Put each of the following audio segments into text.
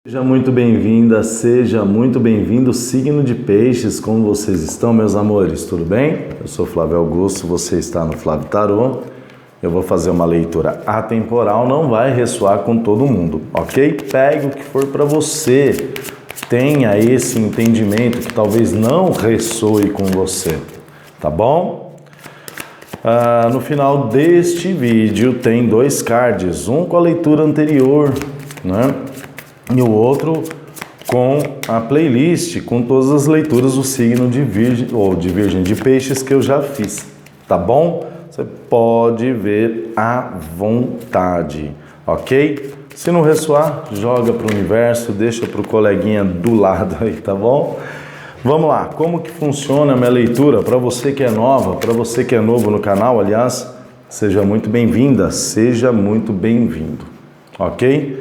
Seja muito bem-vinda, seja muito bem-vindo, signo de Peixes, como vocês estão, meus amores? Tudo bem? Eu sou Flávio Augusto, você está no Flávio Tarô. Eu vou fazer uma leitura atemporal, não vai ressoar com todo mundo, ok? Pegue o que for para você, tenha esse entendimento que talvez não ressoe com você, tá bom? No final deste vídeo tem dois cards, um com a leitura anterior, né? E o outro com a playlist, com todas as leituras do signo de Virgem, ou de Virgem de Peixes que eu já fiz, tá bom? Você pode ver à vontade, ok? Se não ressoar, joga para o universo, deixa para o coleguinha do lado aí, tá bom? Vamos lá, como que funciona a minha leitura? Para você que é nova, para você que é novo no canal, aliás, seja muito bem-vinda, seja muito bem-vindo, ok?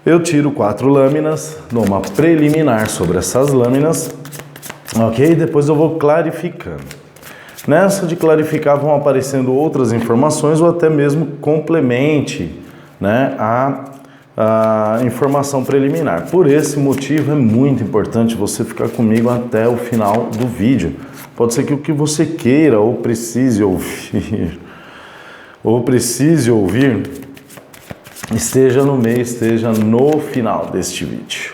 Eu tiro 4 lâminas, dou uma preliminar sobre essas lâminas, ok? Depois eu vou clarificando. Nessa de clarificar vão aparecendo outras informações ou até mesmo complemente, né, a informação preliminar. Por esse motivo é muito importante você ficar comigo até o final do vídeo. Pode ser que o que você queira ou precise ouvir, esteja no meio, esteja no final deste vídeo.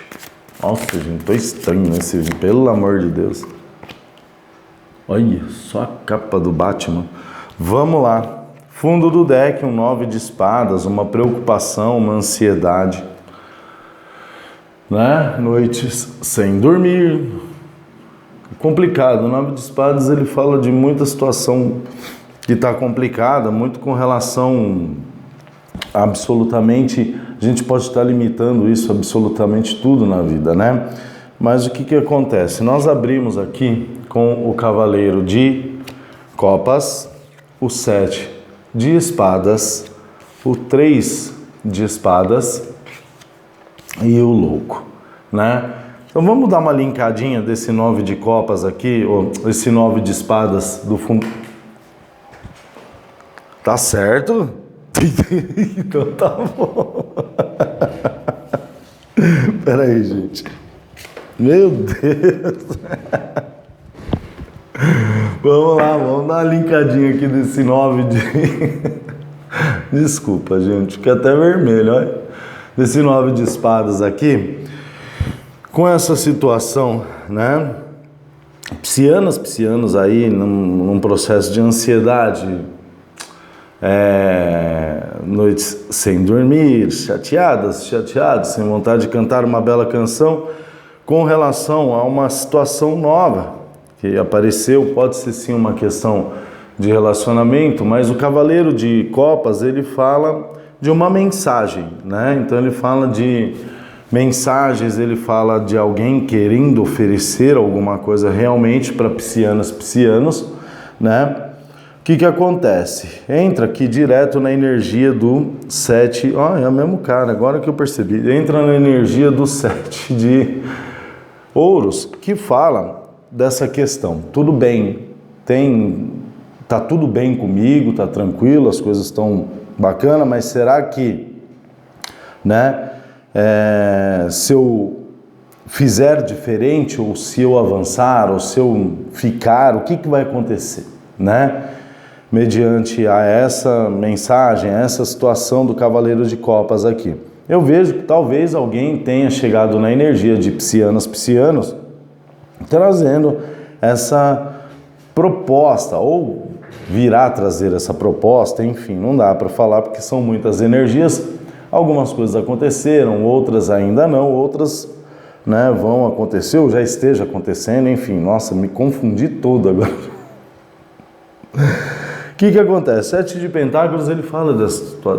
Nossa, gente, tô estranho nesse vídeo, pelo amor de Deus. Olha, só a capa do Batman. Vamos lá. Fundo do deck, um 9 de espadas, uma preocupação, uma ansiedade. Né? Noites sem dormir. Complicado. O 9 de espadas, ele fala de muita situação que está complicada, muito com relação... absolutamente, a gente pode estar limitando isso absolutamente tudo na vida, né? Mas o que acontece? Nós abrimos aqui com o cavaleiro de copas, o 7 de espadas, o 3 de espadas e o louco, né? Então vamos dar uma linkadinha desse 9 de copas aqui, ou esse 9 de espadas do fundo. Tá certo? Então tá bom. Pera aí, gente. Meu Deus. Vamos lá, vamos dar uma linkadinha aqui desse 9 de... Desculpa, gente, fica até vermelho, olha. Desse 9 de espadas aqui. Com essa situação, né? Piscianos aí num processo de ansiedade... noites sem dormir, chateados, sem vontade de cantar uma bela canção, com relação a uma situação nova que apareceu, pode ser sim uma questão de relacionamento, mas o cavaleiro de copas, ele fala de uma mensagem, né? Então ele fala de mensagens, ele fala de alguém querendo oferecer alguma coisa realmente para piscianos, né? O que acontece? Entra aqui direto na energia do 7... é o mesmo cara, agora que eu percebi. Entra na energia do 7 de ouros, que fala dessa questão. Tudo bem, tá tudo bem comigo, tá tranquilo, as coisas estão bacanas, mas será que, né, se eu fizer diferente, ou se eu avançar, ou se eu ficar, o que vai acontecer, né? Mediante a essa mensagem, a essa situação do Cavaleiro de Copas aqui. Eu vejo que talvez alguém tenha chegado na energia de piscianos, trazendo essa proposta, ou virá trazer essa proposta, enfim, não dá para falar porque são muitas energias, algumas coisas aconteceram, outras ainda não, outras, né, vão acontecer ou já esteja acontecendo, enfim, nossa, me confundi todo agora. O que acontece? 7 de Pentáculos, ele fala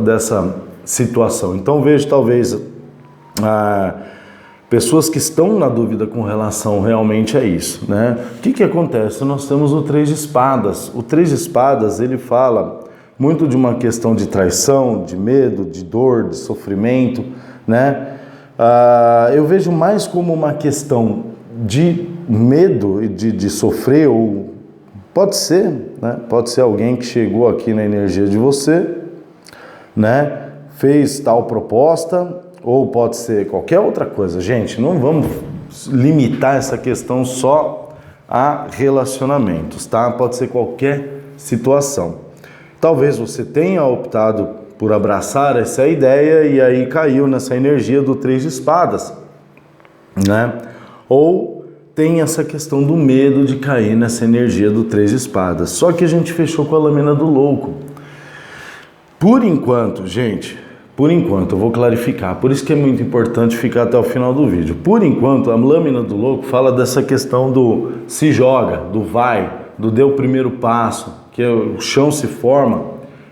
dessa situação. Então vejo talvez pessoas que estão na dúvida com relação realmente a isso, né? O que acontece? Nós temos o 3 de espadas. O 3 de espadas, ele fala muito de uma questão de traição, de medo, de dor, de sofrimento, né? Eu vejo mais como uma questão de medo e de sofrer, ou pode ser, né? Pode ser alguém que chegou aqui na energia de você, né? Fez tal proposta, ou pode ser qualquer outra coisa. Gente, não vamos limitar essa questão só a relacionamentos, tá? Pode ser qualquer situação. Talvez você tenha optado por abraçar essa ideia e aí caiu nessa energia do 3 de espadas, né? Ou tem essa questão do medo de cair nessa energia do 3 de espadas. Só que a gente fechou com a lâmina do louco. Por enquanto, gente, eu vou clarificar, por isso que é muito importante ficar até o final do vídeo. Por enquanto, a lâmina do louco fala dessa questão do se joga, do vai, do dê o primeiro passo, que o chão se forma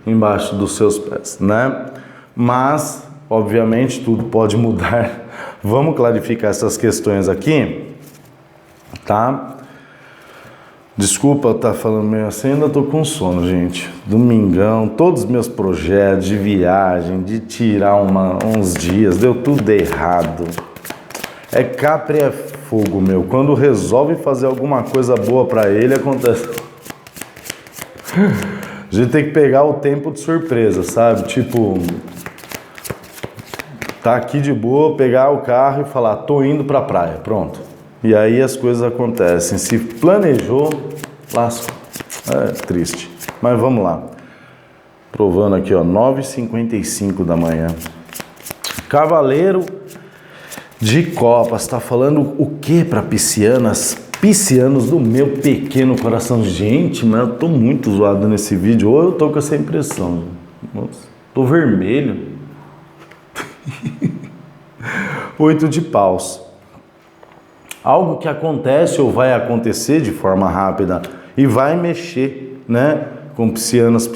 embaixo dos seus pés, né? Mas, obviamente, tudo pode mudar. Vamos clarificar essas questões aqui, tá? Desculpa eu estar falando meio assim, ainda tô com sono, gente. Domingão, todos os meus projetos de viagem, de tirar uns dias, deu tudo errado. É Capri é fogo, meu. Quando resolve fazer alguma coisa boa pra ele, acontece. A gente tem que pegar o tempo de surpresa, sabe? Tipo, tá aqui de boa, pegar o carro e falar, tô indo pra praia, pronto. E aí as coisas acontecem. Se planejou, lasco. É triste. Mas vamos lá. Provando aqui, ó, 9h55 da manhã. Cavaleiro de Copas. Tá falando o que para piscianas? Piscianos do meu pequeno coração. Gente, mas eu tô muito zoado nesse vídeo. Ou eu tô com essa impressão. Nossa, tô vermelho. 8 de paus. Algo que acontece ou vai acontecer de forma rápida e vai mexer, né, com piscianos,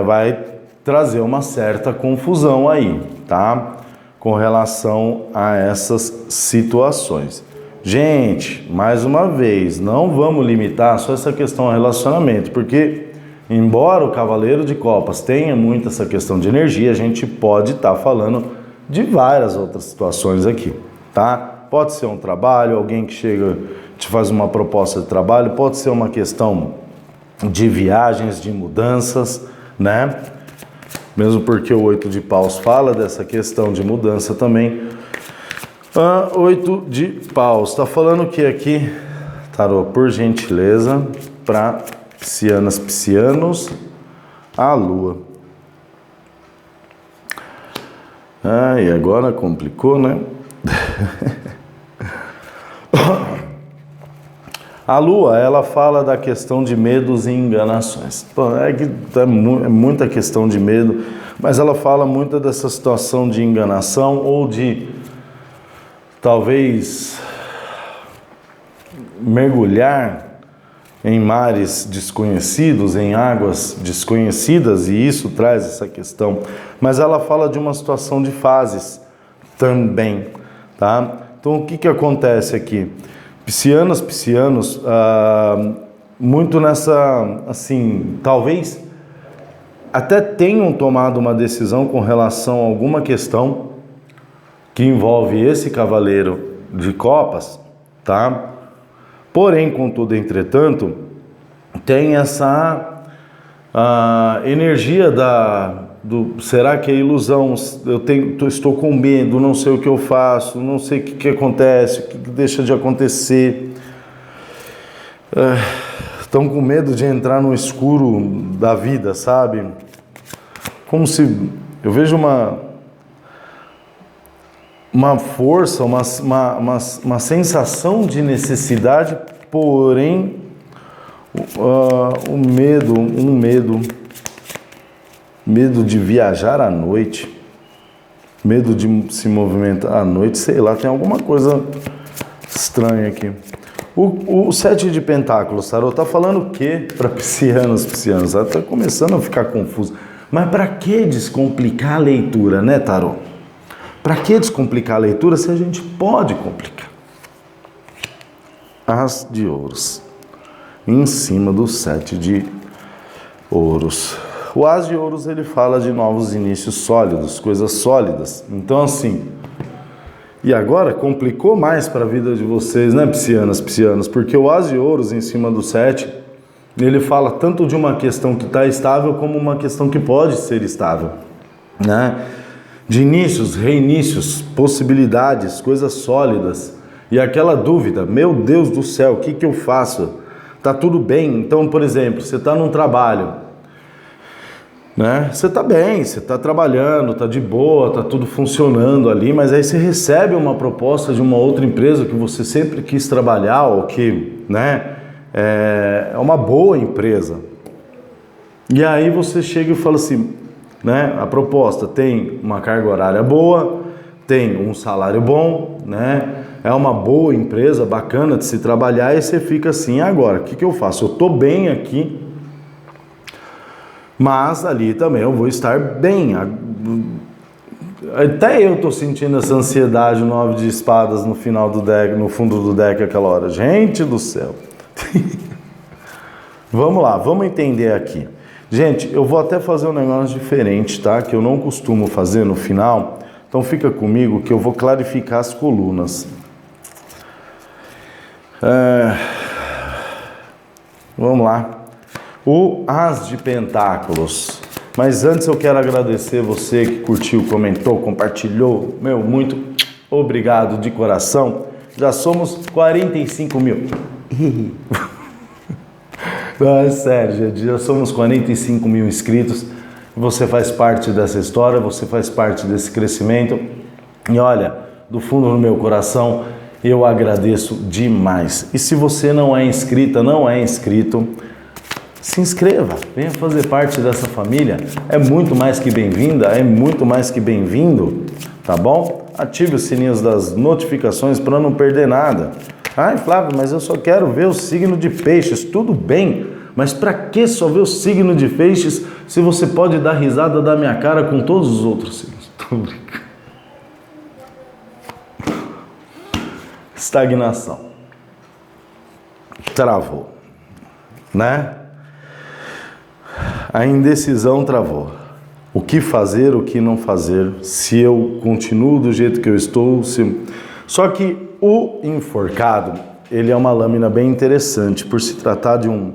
vai trazer uma certa confusão aí, tá? Com relação a essas situações. Gente, mais uma vez, não vamos limitar só essa questão ao relacionamento, porque embora o Cavaleiro de Copas tenha muito essa questão de energia, a gente pode estar falando de várias outras situações aqui. Tá? Pode ser um trabalho, alguém que chega, te faz uma proposta de trabalho, pode ser uma questão de viagens, de mudanças, né? Mesmo porque o 8 de paus fala dessa questão de mudança também. 8 de paus, está falando o que aqui? Tarô, por gentileza, para piscianos, a lua. E agora complicou, né? A lua, ela fala da questão de medos e enganações. É muita questão de medo, mas ela fala muito dessa situação de enganação ou de talvez mergulhar em mares desconhecidos, em águas desconhecidas, e isso traz essa questão. Mas ela fala de uma situação de fases também. Tá? Então, o que acontece aqui? Piscianos, muito nessa, assim, talvez até tenham tomado uma decisão com relação a alguma questão que envolve esse Cavaleiro de Copas, tá? Porém, contudo, entretanto, tem essa energia será que é ilusão? Estou com medo, não sei o que eu faço, não sei o que acontece, o que deixa de acontecer. Estão com medo de entrar no escuro da vida, sabe? Como se eu vejo uma força, uma sensação de necessidade, porém medo de viajar à noite, medo de se movimentar à noite, sei lá, tem alguma coisa estranha aqui. O 7 de pentáculos, Tarô, tá falando o quê para piscianos? Tá começando a ficar confuso. Mas para que descomplicar a leitura, né, Tarô? Para que descomplicar a leitura se a gente pode complicar? As de ouros, em cima do 7 de ouros. O As de ouros, ele fala de novos inícios sólidos, coisas sólidas. Então, assim, e agora complicou mais para a vida de vocês, né, piscianos? Porque o As de ouros, em cima do 7, ele fala tanto de uma questão que está estável como uma questão que pode ser estável, né? de inícios, reinícios, possibilidades, coisas sólidas. E aquela dúvida, meu Deus do céu, o que eu faço? Tá tudo bem? Então, por exemplo, você está num trabalho, né? Você está bem, você está trabalhando, está de boa, está tudo funcionando ali, mas aí você recebe uma proposta de uma outra empresa que você sempre quis trabalhar, ou que, né, é uma boa empresa. E aí você chega e fala assim, né, a proposta tem uma carga horária boa, tem um salário bom, né, é uma boa empresa, bacana de se trabalhar, e você fica assim, agora, o que eu faço? Eu estou bem aqui, mas ali também eu vou estar bem. Até eu estou sentindo essa ansiedade, 9 de espadas no final do deck, no fundo do deck aquela hora. Gente do céu. Vamos lá, vamos entender aqui. Gente, eu vou até fazer um negócio diferente, tá? Que eu não costumo fazer no final. Então fica comigo que eu vou clarificar as colunas. Vamos lá. O As de Pentáculos. Mas antes eu quero agradecer você que curtiu, comentou, compartilhou. Meu, muito obrigado de coração. Já somos 45 mil. Não, é sério, já somos 45 mil inscritos. Você faz parte dessa história, você faz parte desse crescimento. E olha, do fundo do meu coração, eu agradeço demais. E se você não é inscrita, não é inscrito, se inscreva, venha fazer parte dessa família. É muito mais que bem-vinda, é muito mais que bem-vindo, tá bom? Ative os sininhos das notificações para não perder nada. Ai, Flávio, mas eu só quero ver o signo de peixes. Tudo bem, mas para que só ver o signo de peixes se você pode dar risada da minha cara com todos os outros signos? Tô brincando. Estagnação. Travou, né? A indecisão travou. O que fazer, o que não fazer, se eu continuo do jeito que eu estou, Só que o enforcado, ele é uma lâmina bem interessante, por se tratar de um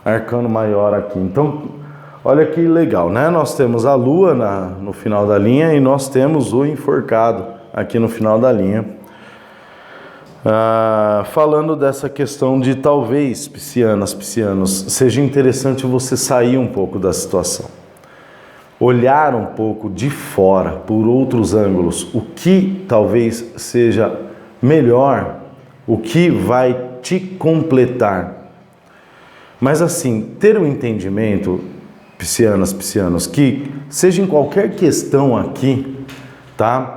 arcano maior aqui. Então, olha que legal, né? Nós temos a lua no final da linha e nós temos o enforcado aqui no final da linha. Falando dessa questão de talvez, piscianos, seja interessante você sair um pouco da situação. Olhar um pouco de fora, por outros ângulos, o que talvez seja melhor, o que vai te completar. Mas assim, ter um entendimento, piscianos, que seja em qualquer questão aqui, tá?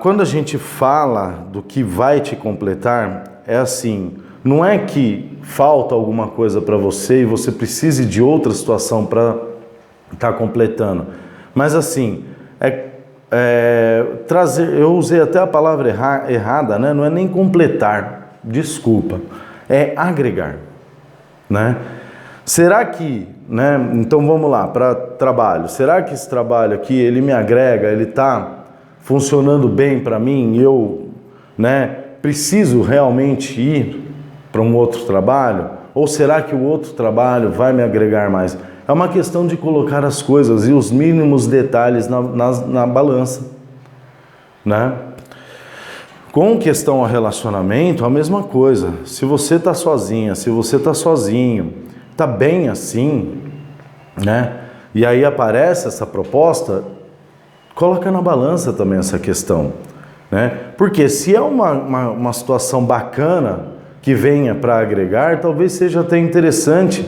Quando a gente fala do que vai te completar, é assim, não é que falta alguma coisa para você e você precise de outra situação para estar completando, mas assim, trazer, eu usei até a palavra errada, né? Não é nem completar, desculpa, é agregar, né? Será que, né? Então vamos lá, para trabalho, será que esse trabalho aqui, ele me agrega, ele está funcionando bem para mim, eu, né, preciso realmente ir para um outro trabalho? Ou será que o outro trabalho vai me agregar mais? É uma questão de colocar as coisas e os mínimos detalhes na balança, né? Com questão ao relacionamento, a mesma coisa. Se você está sozinha, se você está sozinho, está bem assim, né? E aí aparece essa proposta, coloca na balança também essa questão, né? Porque se é uma situação bacana que venha para agregar, talvez seja até interessante,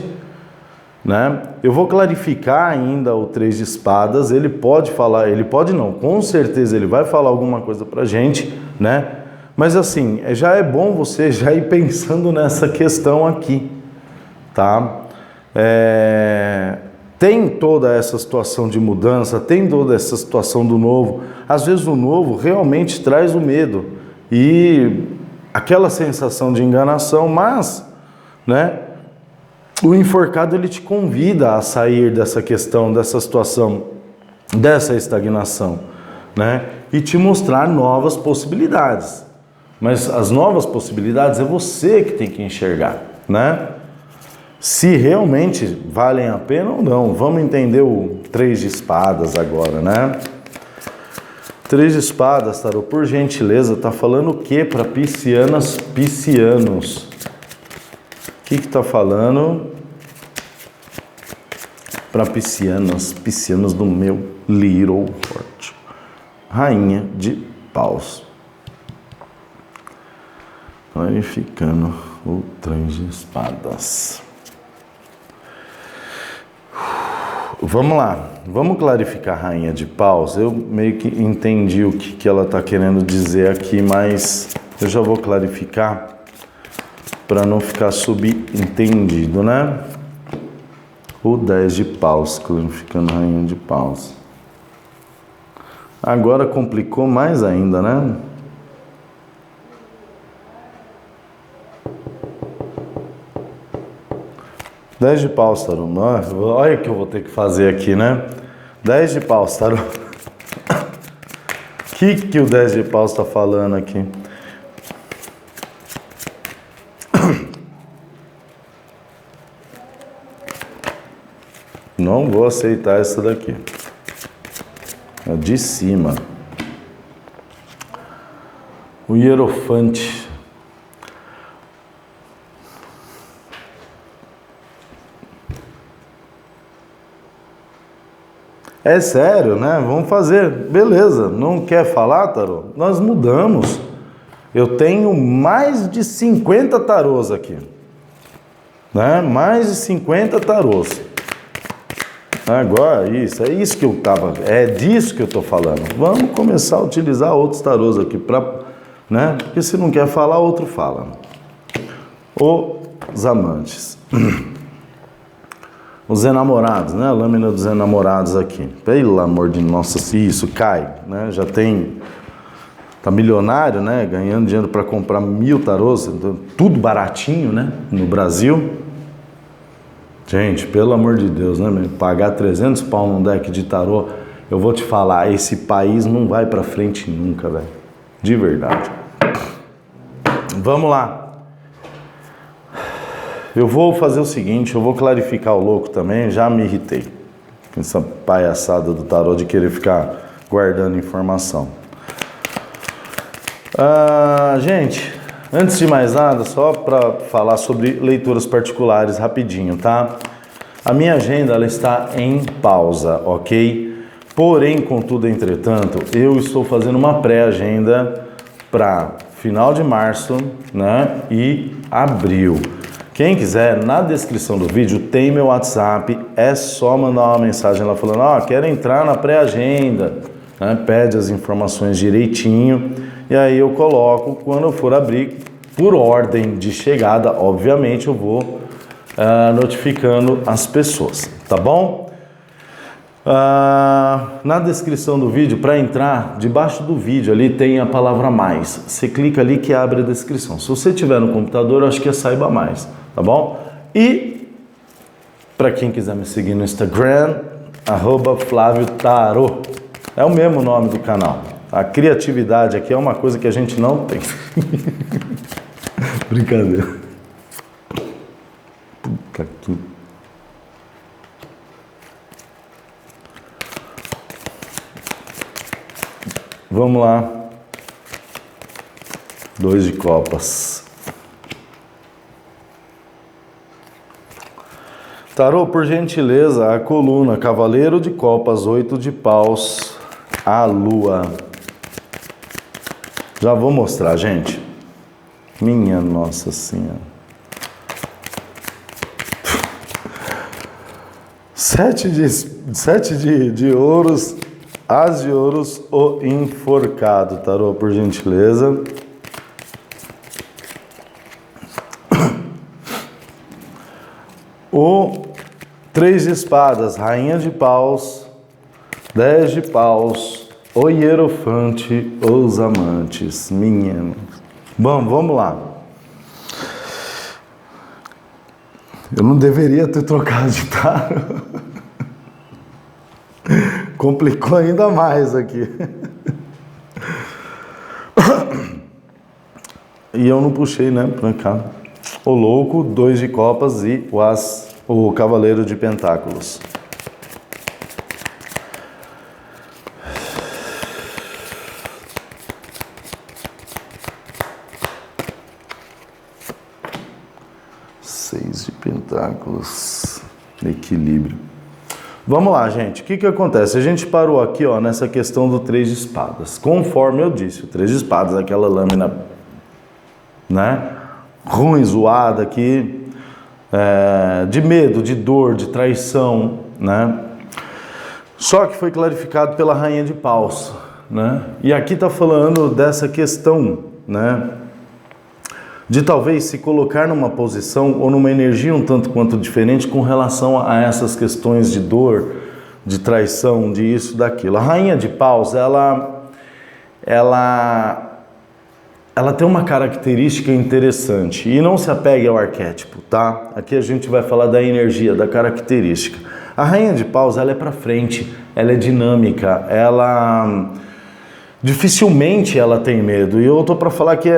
né? Eu vou clarificar ainda o 3 de espadas, ele pode falar, ele pode não, com certeza ele vai falar alguma coisa pra gente, né? Mas assim, já é bom você já ir pensando nessa questão aqui, tá? Tem toda essa situação de mudança, tem toda essa situação do novo. Às vezes o novo realmente traz o medo e aquela sensação de enganação, mas, né, o enforcado ele te convida a sair dessa questão, dessa situação, dessa estagnação, né, e te mostrar novas possibilidades. Mas as novas possibilidades é você que tem que enxergar, né? se realmente valem a pena ou não. Vamos entender o 3 de espadas agora, né? 3 de espadas, tarô, por gentileza, tá falando o que para piscianas, piscianos? O que tá falando para piscianas, piscianos do meu Little Forte? Rainha de paus. Clarificando o 3 de espadas. Vamos lá, vamos clarificar a rainha de paus. Eu meio que entendi o que ela está querendo dizer aqui, mas eu já vou clarificar para não ficar subentendido, né? O 10 de paus, clarificando a rainha de paus. Agora complicou mais ainda, né? Dez de paus, tarô. Olha o que eu vou ter que fazer aqui, né? 10 de paus, tarô. O que o 10 de paus está falando aqui? Não vou aceitar essa daqui. É de cima. O Hierofante. É sério, né? Vamos fazer. Beleza. Não quer falar, tarô? Nós mudamos. Eu tenho mais de 50 tarôs aqui. Né? Mais de 50 tarôs. Agora, é isso que eu tava, é disso que eu tô falando. Vamos começar a utilizar outros tarôs aqui, né? Porque se não quer falar, outro fala. Os amantes. Os enamorados, né? A lâmina dos enamorados aqui. Pelo amor de nossa, isso cai, né? Já tem, tá milionário, né? Ganhando dinheiro para comprar 1000 tarôs, tudo baratinho, né? No Brasil. Gente, pelo amor de Deus, né? Pagar 300 pau num deck de tarô, eu vou te falar, esse país não vai pra frente nunca, velho. De verdade. Vamos lá. Eu vou fazer o seguinte, eu vou clarificar o louco também, já me irritei com essa palhaçada do tarô de querer ficar guardando informação. Gente, antes de mais nada, só para falar sobre leituras particulares rapidinho, tá? A minha agenda ela está em pausa, ok? Porém, contudo, entretanto, eu estou fazendo uma pré-agenda para final de março, né? E abril. Quem quiser, na descrição do vídeo tem meu WhatsApp, é só mandar uma mensagem lá falando, quero entrar na pré-agenda, né? Pede as informações direitinho e aí eu coloco, quando eu for abrir, por ordem de chegada, obviamente eu vou notificando as pessoas, tá bom? Na descrição do vídeo, para entrar, debaixo do vídeo ali tem a palavra mais. Você clica ali que abre a descrição. Se você tiver no computador, eu acho que é Saiba Mais, tá bom? E para quem quiser me seguir no Instagram, @FlávioTarô. É o mesmo nome do canal. A criatividade aqui é uma coisa que a gente não tem. Brincadeira. Puta que... Vamos lá. 2 de copas. Tarô, por gentileza, a coluna Cavaleiro de Copas, 8 de paus, a lua. Já vou mostrar, gente. Minha Nossa Senhora. 7 de ouros, as de ouros, o enforcado. Tarô, por gentileza. O 3 de espadas, rainha de paus, 10 de paus, o hierofante, os amantes. Menino. Bom, vamos lá. Eu não deveria ter trocado de tarô. Complicou ainda mais aqui. E eu não puxei, né, pra cá. O louco, 2 de copas e o cavaleiro de pentáculos. Seis de pentáculos, equilíbrio. Vamos lá, gente. O que acontece? A gente parou aqui, ó, nessa questão do 3 de espadas. Conforme eu disse, o 3 de espadas, aquela lâmina, né, ruim, zoada aqui, de medo, de dor, de traição, né? Só que foi clarificado pela rainha de paus, né? E aqui está falando dessa questão, né, de talvez se colocar numa posição ou numa energia um tanto quanto diferente com relação a essas questões de dor, de traição, de isso, daquilo. A rainha de paus, ela tem uma característica interessante, e não se apegue ao arquétipo, tá? Aqui a gente vai falar da energia, da característica. A rainha de paus, ela é para frente, ela é dinâmica, ela dificilmente ela tem medo, e eu tô para falar que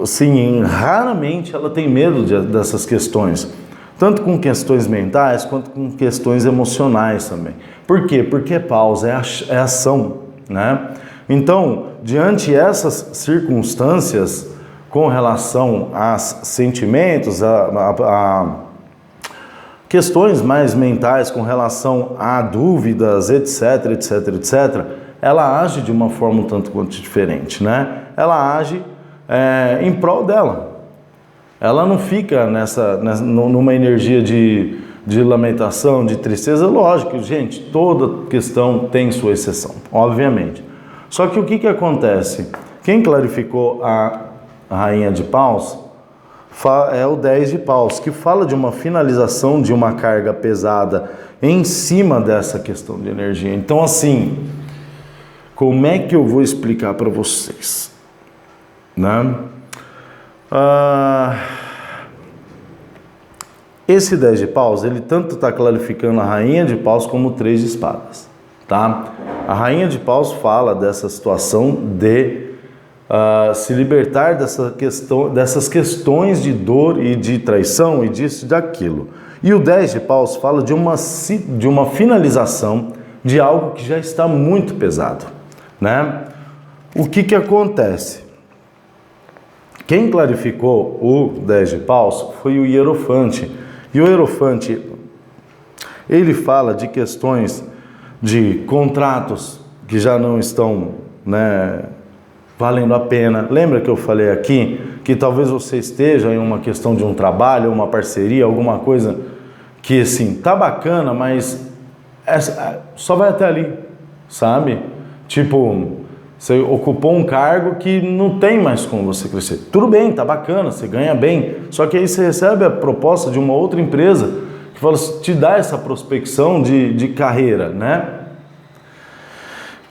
assim, raramente ela tem medo dessas questões, tanto com questões mentais quanto com questões emocionais também. Por quê? Porque paus é ação, né? Então, diante essas circunstâncias, com relação a sentimentos, a questões mais mentais, com relação a dúvidas, etc, etc, etc, ela age de uma forma um tanto quanto diferente, né? Ela age em prol dela. Ela não fica numa energia de lamentação, de tristeza. Lógico, gente, toda questão tem sua exceção, obviamente. Só que o que acontece? Quem clarificou a rainha de paus é o 10 de paus, que fala de uma finalização de uma carga pesada em cima dessa questão de energia. Então, assim, como é que eu vou explicar para vocês? Né? Esse 10 de paus, ele tanto está clarificando a rainha de paus como o 3 de espadas, tá? A rainha de paus fala dessa situação de se libertar dessas questões de dor e de traição e disso e daquilo. E o 10 de paus fala de uma finalização de algo que já está muito pesado, né? O que acontece? Quem clarificou o 10 de paus foi o Hierofante. E o Hierofante, ele fala de questões de contratos que já não estão, né, valendo a pena. Lembra que eu falei aqui que talvez você esteja em uma questão de um trabalho, uma parceria, alguma coisa que, assim, tá bacana, mas só vai até ali, sabe? Tipo, você ocupou um cargo que não tem mais como você crescer. Tudo bem, tá bacana, você ganha bem. Só que aí você recebe a proposta de uma outra empresa que fala, te dá essa prospecção de carreira, né?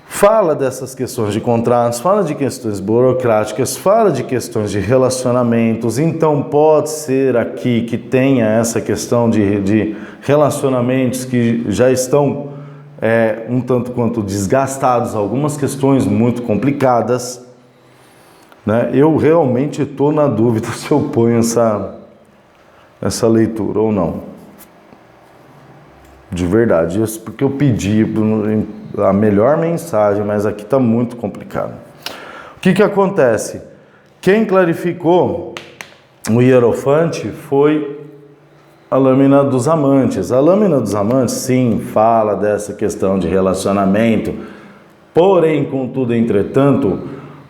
Fala dessas questões de contratos, fala de questões burocráticas, fala de questões de relacionamentos. Então pode ser aqui que tenha essa questão de relacionamentos que já estão um tanto quanto desgastados, algumas questões muito complicadas, né? Eu realmente estou na dúvida se eu ponho essa leitura ou não. De verdade, isso porque eu pedi a melhor mensagem, mas aqui está muito complicado. O que acontece? Quem clarificou o Hierofante foi a lâmina dos amantes. A lâmina dos amantes, sim, fala dessa questão de relacionamento, porém, contudo, entretanto,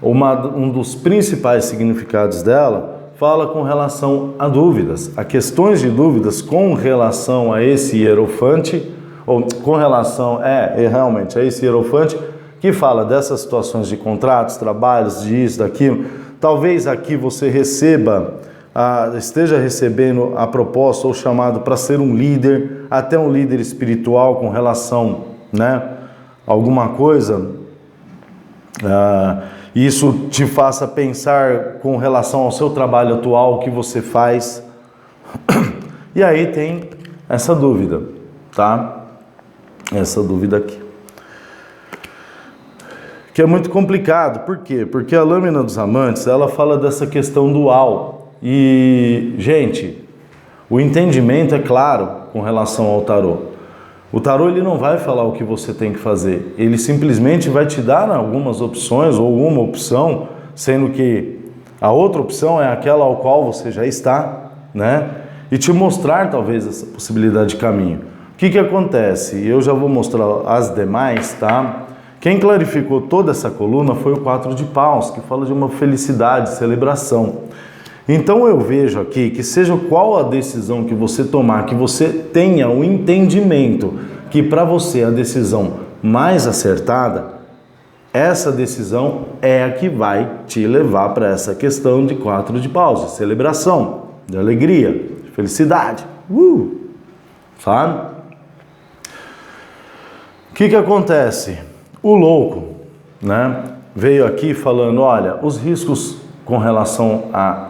um dos principais significados dela fala com relação a dúvidas, a questões de dúvidas com relação a esse Hierofante, ou com relação, realmente, a esse Hierofante, que fala dessas situações de contratos, trabalhos, disso, daquilo. Talvez aqui você esteja recebendo a proposta ou chamado para ser um líder, até um líder espiritual com relação, né, a alguma coisa, isso te faça pensar com relação ao seu trabalho atual, o que você faz, e aí tem essa dúvida, tá? Essa dúvida aqui, que é muito complicado. Por quê? Porque a lâmina dos amantes, ela fala dessa questão dual, E, gente, o entendimento é claro com relação ao tarô. O tarô ele não vai falar o que você tem que fazer, ele simplesmente vai te dar algumas opções ou uma opção, sendo que a outra opção é aquela ao qual você já está, né? E te mostrar talvez essa possibilidade de caminho. O que acontece? Eu já vou mostrar as demais, tá? Quem clarificou toda essa coluna foi o 4 de paus, que fala de uma felicidade, celebração. Então eu vejo aqui que seja qual a decisão que você tomar, que você tenha o entendimento que para você a decisão mais acertada, essa decisão é a que vai te levar para essa questão de 4 de paus, de celebração, de alegria, de felicidade. Sabe? O que acontece? O louco, né, veio aqui falando, olha, os riscos com relação a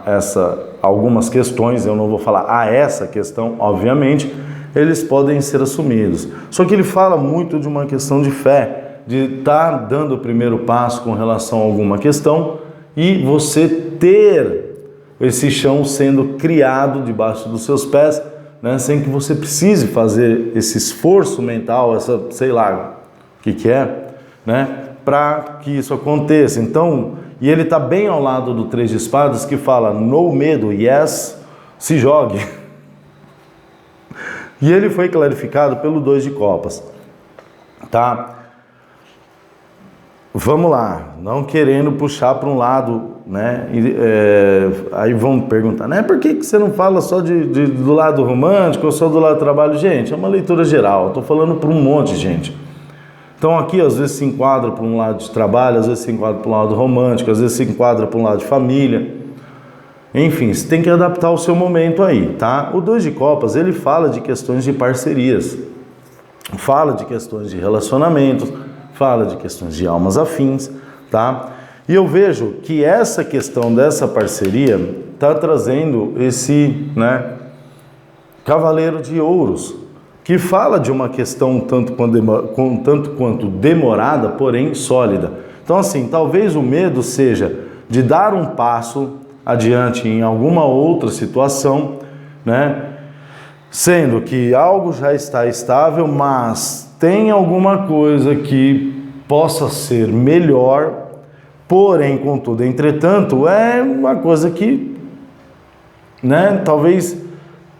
algumas questões, eu não vou falar a essa questão, obviamente, eles podem ser assumidos. Só que ele fala muito de uma questão de fé, de estar dando o primeiro passo com relação a alguma questão e você ter esse chão sendo criado debaixo dos seus pés, né, sem que você precise fazer esse esforço mental, essa, sei lá, o que é, né, para que isso aconteça. Então, e ele está bem ao lado do 3 de espadas que fala, no medo, yes, se jogue. E ele foi clarificado pelo 2 de copas, tá? Vamos lá, não querendo puxar para um lado, né? Aí vão perguntar, né? Por que você não fala só do lado romântico ou só do lado do trabalho? Gente, é uma leitura geral, estou falando para um monte de gente. Então aqui às vezes se enquadra para um lado de trabalho, às vezes se enquadra para um lado romântico, às vezes se enquadra para um lado de família. Enfim, você tem que adaptar o seu momento aí, tá? O 2 de copas, ele fala de questões de parcerias, fala de questões de relacionamentos, fala de questões de almas afins, tá? E eu vejo que essa questão dessa parceria está trazendo esse, né, cavaleiro de ouros, que fala de uma questão tanto quanto demorada, porém sólida. Então assim, talvez o medo seja de dar um passo adiante em alguma outra situação, né? Sendo que algo já está estável, mas tem alguma coisa que possa ser melhor, porém, contudo, entretanto, é uma coisa que, né, talvez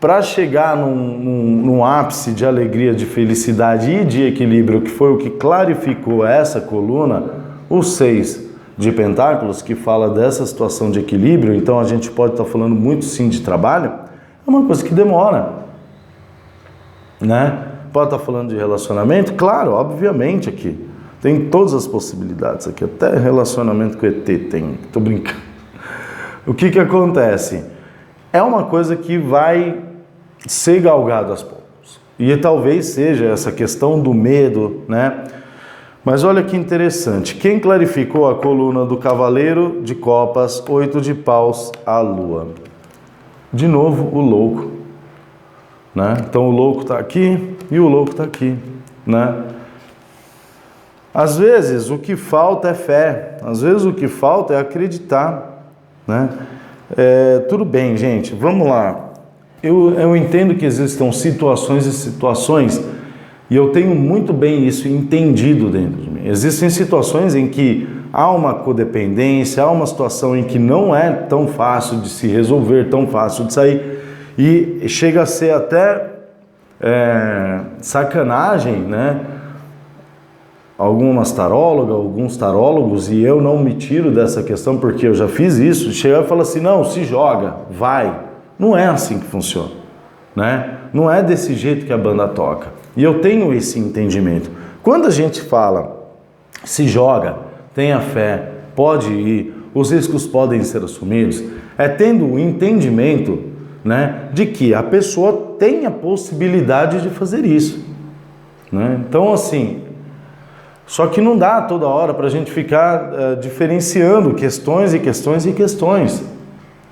para chegar num ápice de alegria, de felicidade e de equilíbrio, que foi o que clarificou essa coluna, o 6 de pentáculos, que fala dessa situação de equilíbrio, então a gente pode estar falando muito sim de trabalho, é uma coisa que demora, né? Pode estar falando de relacionamento, claro, obviamente aqui, tem todas as possibilidades aqui, até relacionamento com ET tem, tô brincando. O que acontece? É uma coisa que vai ser galgado aos poucos, e talvez seja essa questão do medo, né? Mas olha que interessante, quem clarificou a coluna do cavaleiro de copas, 8 de paus, a lua? De novo o louco, né? Então o louco está aqui e o louco está aqui, né? Às vezes o que falta é fé, às vezes o que falta é acreditar, né? Tudo bem, gente, vamos lá. Eu entendo que existam situações e situações, e eu tenho muito bem isso entendido dentro de mim. Existem situações em que há uma codependência, há uma situação em que não é tão fácil de se resolver, tão fácil de sair, e chega a ser até sacanagem, né? Alguns tarólogos, e eu não me tiro dessa questão porque eu já fiz isso, chega e fala assim, não, se joga, vai. Não é assim que funciona, né? Não é desse jeito que a banda toca. E eu tenho esse entendimento. Quando a gente fala, se joga, tenha fé, pode ir, os riscos podem ser assumidos, é tendo o entendimento, né, de que a pessoa tem a possibilidade de fazer isso, né? Então, assim, só que não dá toda hora para a gente ficar diferenciando questões e questões e questões,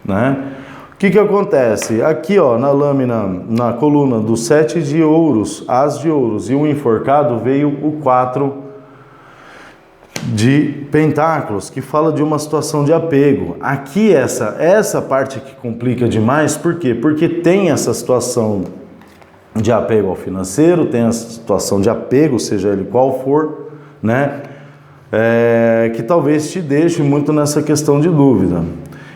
né? O que acontece? Aqui, ó, na lâmina, na coluna do 7 de ouros, as de ouros e o enforcado, veio o 4 de pentáculos, que fala de uma situação de apego. Aqui essa parte que complica demais, por quê? Porque tem essa situação de apego ao financeiro, tem a situação de apego, seja ele qual for, né? Que talvez te deixe muito nessa questão de dúvida.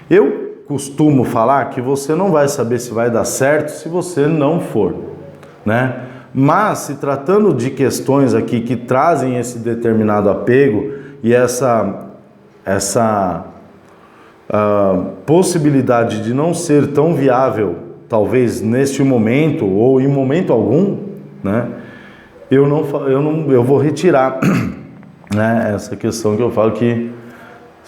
Eu costumo falar que você não vai saber se vai dar certo se você não for, né? Mas se tratando de questões aqui que trazem esse determinado apego e essa possibilidade de não ser tão viável, talvez neste momento ou em momento algum, né? Eu vou retirar, né, essa questão que eu falo que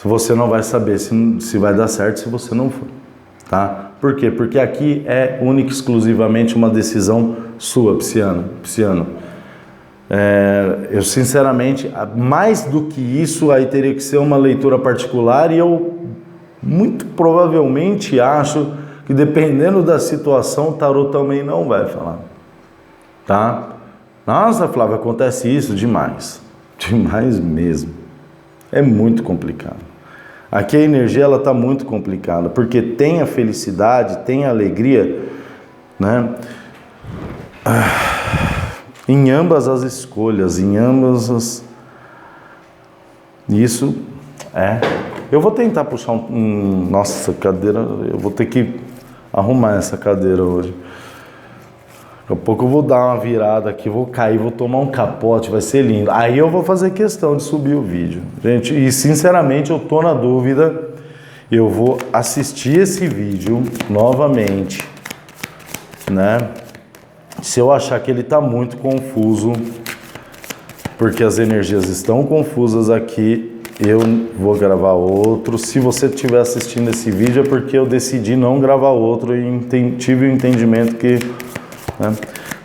você não vai saber se vai dar certo se você não for, tá? Por quê? Porque aqui é única e exclusivamente uma decisão sua, pisciano. Eu sinceramente, mais do que isso, aí teria que ser uma leitura particular e eu muito provavelmente acho que dependendo da situação, o tarô também não vai falar, tá? Nossa, Flávio, acontece isso demais, demais mesmo, é muito complicado. Aqui a energia ela está muito complicada, porque tem a felicidade, tem a alegria, né? Em ambas as escolhas, em ambas as... Isso é... Eu vou tentar puxar Nossa, cadeira... Eu vou ter que arrumar essa cadeira hoje. Daqui a pouco eu vou dar uma virada aqui, vou cair, vou tomar um capote, vai ser lindo. Aí eu vou fazer questão de subir o vídeo. Gente, e sinceramente eu tô na dúvida, eu vou assistir esse vídeo novamente, né? Se eu achar que ele tá muito confuso, porque as energias estão confusas aqui, eu vou gravar outro. Se você estiver assistindo esse vídeo é porque eu decidi não gravar outro e tive o entendimento que...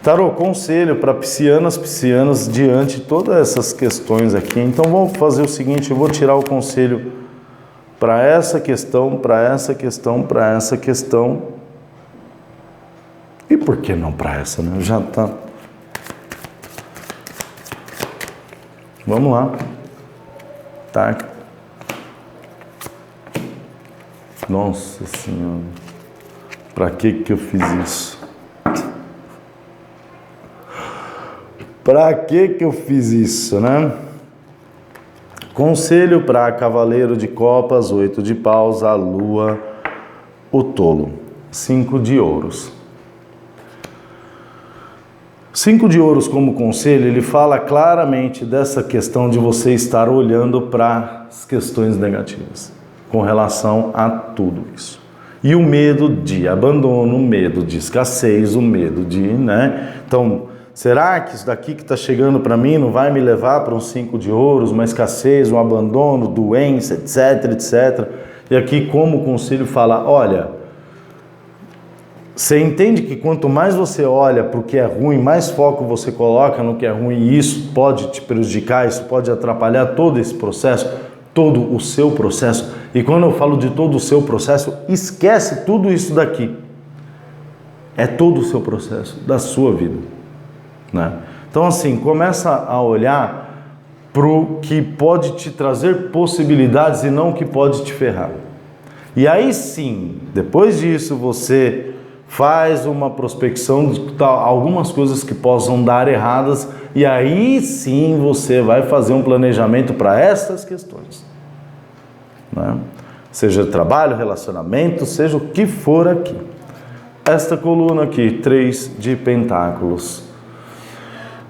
Tarô, conselho para piscianos diante de todas essas questões aqui. Então vamos fazer o seguinte, eu vou tirar o conselho para essa questão, para essa questão, para essa questão. E por que não para essa, né? Já tá. Vamos lá. Tá. Nossa Senhora. Para que eu fiz isso? Para que eu fiz isso, né? Conselho para cavaleiro de copas, 8 de paus, a lua, o tolo, 5 de ouros. 5 de ouros como conselho, ele fala claramente dessa questão de você estar olhando para as questões negativas, com relação a tudo isso. E o medo de abandono, o medo de escassez, o medo de, né? Então... Será que isso daqui que está chegando para mim não vai me levar para um 5 de ouros, uma escassez, um abandono, doença, etc, etc? E aqui como conselho fala, olha, você entende que quanto mais você olha para o que é ruim, mais foco você coloca no que é ruim, e isso pode te prejudicar, isso pode atrapalhar todo esse processo, todo o seu processo. E quando eu falo de todo o seu processo, esquece tudo isso daqui. É todo o seu processo da sua vida. Né? Então assim, começa a olhar para o que pode te trazer possibilidades e não o que pode te ferrar. E aí sim, depois disso você faz uma prospecção de algumas coisas que possam dar erradas e aí sim você vai fazer um planejamento para essas questões. Né? Seja trabalho, relacionamento, seja o que for aqui. Esta coluna aqui, 3 de pentáculos.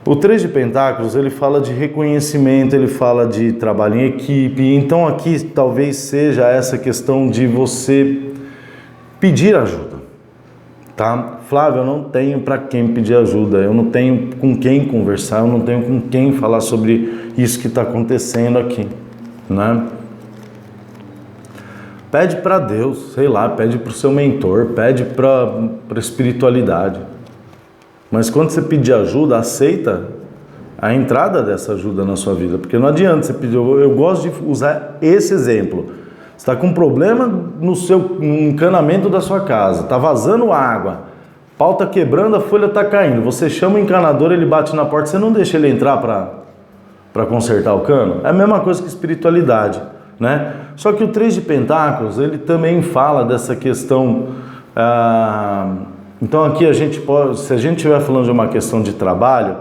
O 3 de pentáculos, ele fala de reconhecimento, ele fala de trabalho em equipe. Então aqui talvez seja essa questão de você pedir ajuda, tá? Flávio, eu não tenho para quem pedir ajuda, eu não tenho com quem conversar, eu não tenho com quem falar sobre isso que está acontecendo aqui, né? Pede para Deus, sei lá, pede para o seu mentor, pede para a espiritualidade. Mas quando você pedir ajuda, aceita a entrada dessa ajuda na sua vida. Porque não adianta você pedir. Eu gosto de usar esse exemplo. Você está com um problema no encanamento da sua casa. Está vazando água. Pau está quebrando, a folha está caindo. Você chama o encanador, ele bate na porta. Você não deixa ele entrar para para consertar o cano? É a mesma coisa que espiritualidade, né? Só que o 3 de Pentáculos, ele também fala dessa questão. Então aqui a gente pode, se a gente estiver falando de uma questão de trabalho,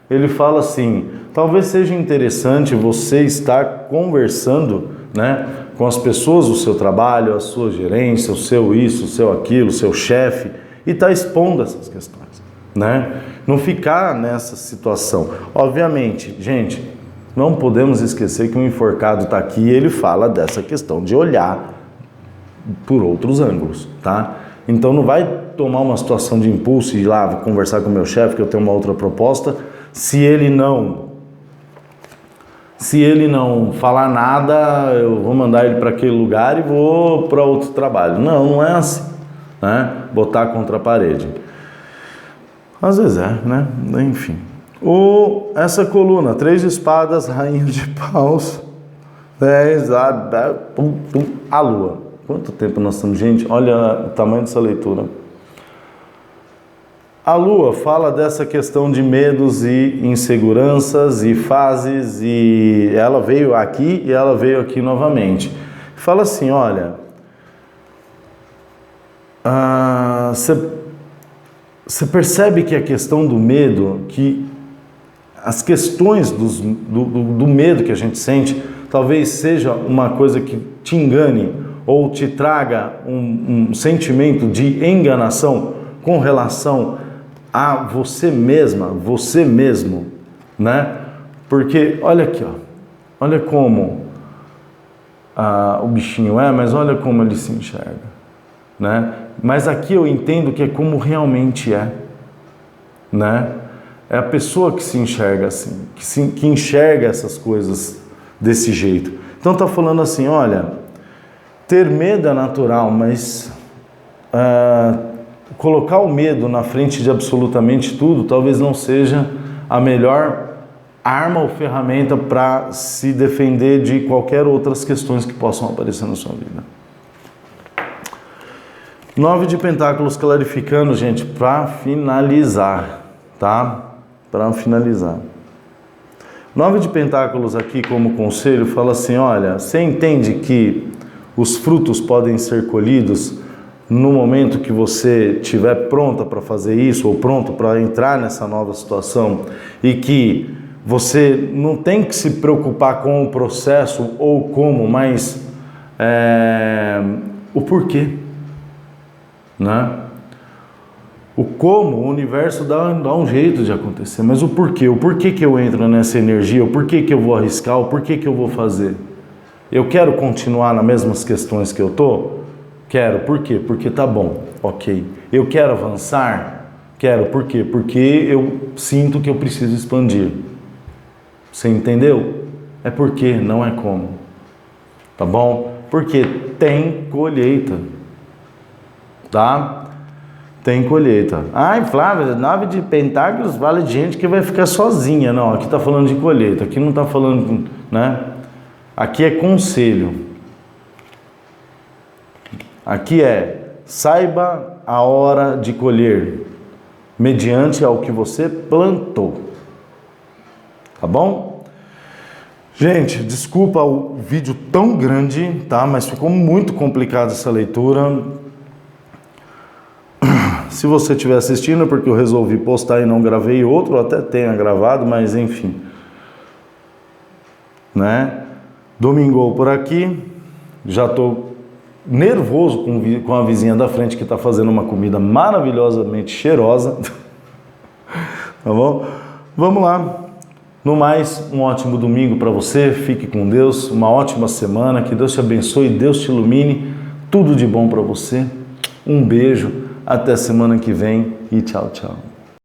ele fala assim, talvez seja interessante você estar conversando, né, com as pessoas do seu trabalho, a sua gerência, o seu isso, o seu aquilo, o seu chefe, e estar expondo essas questões, né? Não ficar nessa situação. Obviamente, gente, não podemos esquecer que o enforcado está aqui e ele fala dessa questão de olhar por outros ângulos, tá? Então não vai tomar uma situação de impulso e ir lá conversar com o meu chefe que eu tenho uma outra proposta, se ele não falar nada, eu vou mandar ele para aquele lugar e vou para outro trabalho. Não é assim, né? Botar contra a parede. Às vezes né? Enfim. Essa coluna, 3 de espadas, rainha de paus, 10, a lua. Quanto tempo nós estamos, gente? Olha o tamanho dessa leitura. A lua fala dessa questão de medos e inseguranças e fases, e ela veio aqui e ela veio aqui novamente. Fala assim, olha, você percebe que a questão do medo, que as questões do medo que a gente sente, talvez seja uma coisa que te engane ou te traga um sentimento de enganação com relação a você mesma, você mesmo, né? Porque, olha aqui, ó, olha como o bichinho é, mas olha como ele se enxerga, né? Mas aqui eu entendo que é como realmente é, né? É a pessoa que se enxerga assim, que enxerga essas coisas desse jeito. Então tá falando assim, olha, ter medo é natural, mas colocar o medo na frente de absolutamente tudo talvez não seja a melhor arma ou ferramenta para se defender de qualquer outras questões que possam aparecer na sua vida. 9 de Pentáculos clarificando, gente, para finalizar, tá? Para finalizar. 9 de Pentáculos aqui como conselho fala assim, olha, você entende que os frutos podem ser colhidos no momento que você estiver pronta para fazer isso ou pronto para entrar nessa nova situação e que você não tem que se preocupar com o processo ou como, mas o porquê, né? O como, o universo dá um jeito de acontecer, mas o porquê que eu entro nessa energia, o porquê que eu vou arriscar, o porquê que eu vou fazer. Eu quero continuar nas mesmas questões que eu tô? Quero, por quê? Porque tá bom, ok. Eu quero avançar? Quero, por quê? Porque eu sinto que eu preciso expandir. Você entendeu? É porque, não é como. Tá bom? Porque tem colheita. Tá? Tem colheita. Ai, Flávio, 9 de Pentáculos vale de gente que vai ficar sozinha. Não, aqui tá falando de colheita. Aqui não tá falando, né? Aqui é conselho. Aqui saiba a hora de colher, mediante ao que você plantou. Tá bom? Gente, desculpa o vídeo tão grande, tá? Mas ficou muito complicado essa leitura. Se você estiver assistindo, é porque eu resolvi postar e não gravei outro, eu até tenha gravado, mas enfim. Né? Domingou por aqui, já estou nervoso com a vizinha da frente que está fazendo uma comida maravilhosamente cheirosa. Tá bom? Vamos lá. No mais, um ótimo domingo para você, fique com Deus, uma ótima semana, que Deus te abençoe, Deus te ilumine, tudo de bom para você. Um beijo, até semana que vem e tchau, tchau.